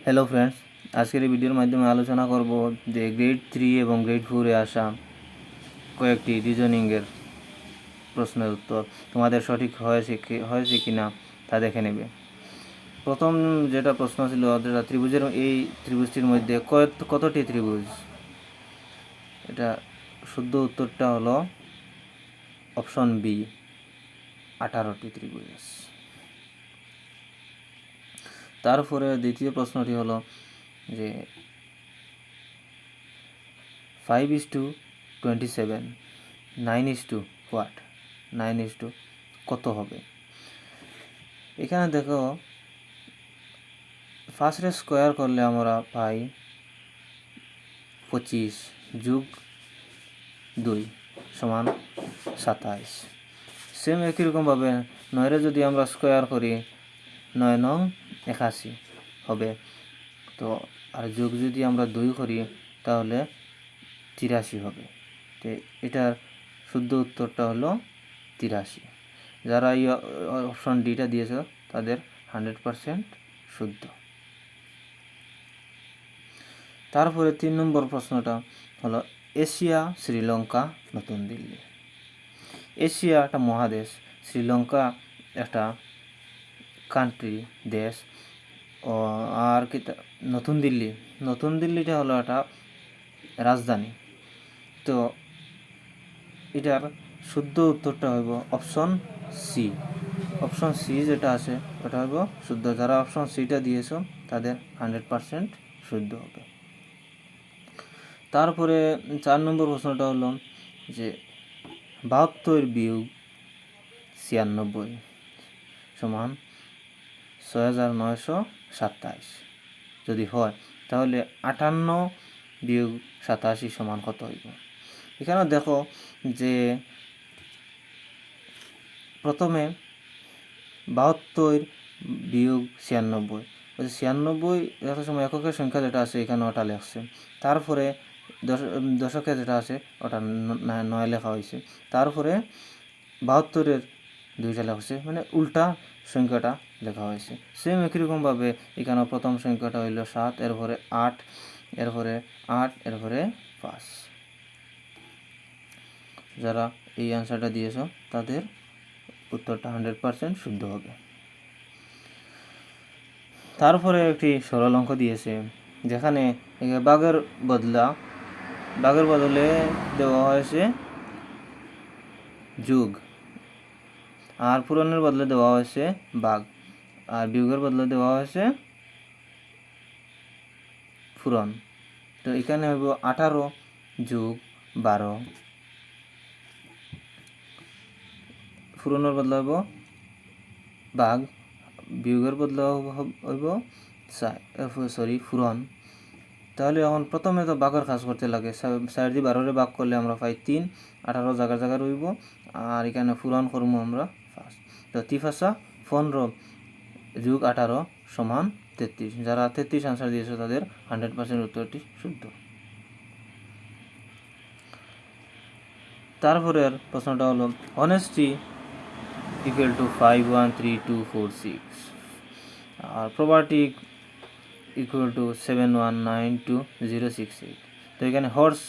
Hello friends, আজকের এই ভিডিওর মাধ্যমে আলোচনা করব যে গ্রেড 3 এবং গ্রেড 4-এ আসা কয়েকটি রিজনিংয়ের প্রশ্নের উত্তর তোমাদের সঠিক হয়েছে কি না তা দেখে নেবে। প্রথম যেটা প্রশ্ন ছিল, যেটা ত্রিভুজের এই ত্রিভুজটির মধ্যে কতটি ত্রিভুজ, এটা শুদ্ধ উত্তরটা হলো অপশন বি, 18টি ত্রিভুজ। তারপরে দ্বিতীয় প্রশ্নটি হলো যে 5:27, 9:, হোয়াট, 9:, কত হবে? এখানে দেখো, ফার্স্টে স্কোয়ার করলে আমরা পাই 25 যোগ 2 সমান 27। সেম একই রকমভাবে 9-রে যদি আমরা স্কোয়ার করি 9 নং 81 হবে। তো আর যোগ যদি আমরা 2 করি তাহলে 83 হবে। তো এটার শুদ্ধ উত্তরটা হলো 83। যারা এই অপশন ডিটা দিয়েছে তাদের 100% শুদ্ধ। তারপরে 3 নম্বর প্রশ্নটা হলো এশিয়া, শ্রীলঙ্কা, নতুন দিল্লি। এশিয়া একটা মহাদেশ, শ্রীলঙ্কা একটা কান্ট্রি, দেশ, আর কি নতুন দিল্লিটা হলো একটা রাজধানী। তো এটার শুদ্ধ উত্তরটা হইব অপশন সি। অপশন সি যেটা আছে ওটা হইব শুদ্ধ। যারা অপশন সিটা দিয়েছ তাদের 100% শুদ্ধ হবে। তারপরে 4 নম্বর প্রশ্নটা হলো যে 72 বিয়োগ 96 সমান 6927 যদি হয় তাহলে 58 বিয়োগ 87 সমান কত হইব? এখানে দেখো যে প্রথমে 72 বিয়োগ 96, 96 দেখার সময় এককের সংখ্যা যেটা আছে এখানে ওটা লেখছে। তারপরে দশকে যেটা আছে ওটা 9 লেখা হয়েছে। তারপরে 72-এর 2টা লেখা হয়েছে, মানে উল্টা সংখ্যাটা লেখা হয়েছে। সেম একই রকমভাবে এখানে প্রথম সংখ্যাটা হইল 7, এরপরে 8, এরপরে 8, এরপরে 5। যারা এই অ্যান্সারটা দিয়েছ তাদের উত্তরটা 100% শুদ্ধ হবে। তারপরে একটি সরল অঙ্ক দিয়েছে, যেখানে বাঘের বদলে দেওয়া হয়েছে যোগ, আর পূরণের বদলে দেওয়া হয়েছে বাঘ, আর বিয়োগের বদলে দেওয়া হয়েছে পূরণ। তো এখানে হইব 18 যোগ 12, পূরণের বদলে হইব বাঘ, বিয়োগের বদলে হইব পূরণ। তাহলে এখন প্রথমে তো বাঘের কাজ করতে লাগে। 4 দিয়ে 12-রে ভাগ করলে আমরা পাই 3, 18 জায়গায় রইব, আর এখানে পূরণ করবো আমরা 5। তো 3×5 = 15 যোগ 18 সমান 33। যারা 33 আনসার দিয়েছে তাদের 100% উত্তরটি শুদ্ধ। তারপরের প্রশ্নটা হলো অনেস্টি ইকুয়াল টু 513246, আর প্রপার্টি ইকুয়াল টু 7192068। তো এখানে হর্স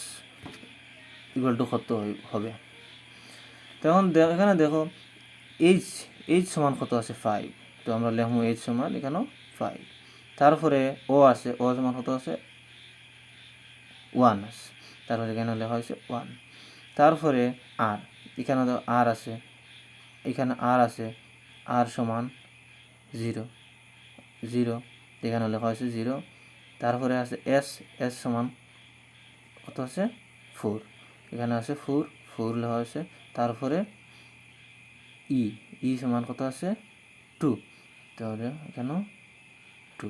ইকুয়াল টু কত হবে? তখন এখানে দেখো এইচ সমান কত আছে? 5। তো আমরা লিখবো এইচ সমান এখানেও 5। তারপরে ও আছে, ও সমান কত আছে? 1 আছে। তারপরে এখানে লেখা হয়েছে 1। তারপরে আর, এখানে আর আছে, এখানে আর আছে, আর সমান 0, এখানে লেখা হয়েছে 0। তারপরে আছে এস সমান কত আছে? 4, এখানে আছে 4 লেখা হয়েছে। তারপরে ই সমান কত আছে? 2, তাহলে এখানেও 2।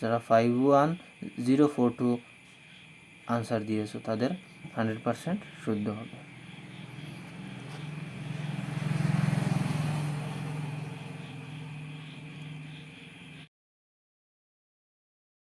যারা 51042 আনসার দিয়েছো তাদের 100% শুদ্ধ হবে।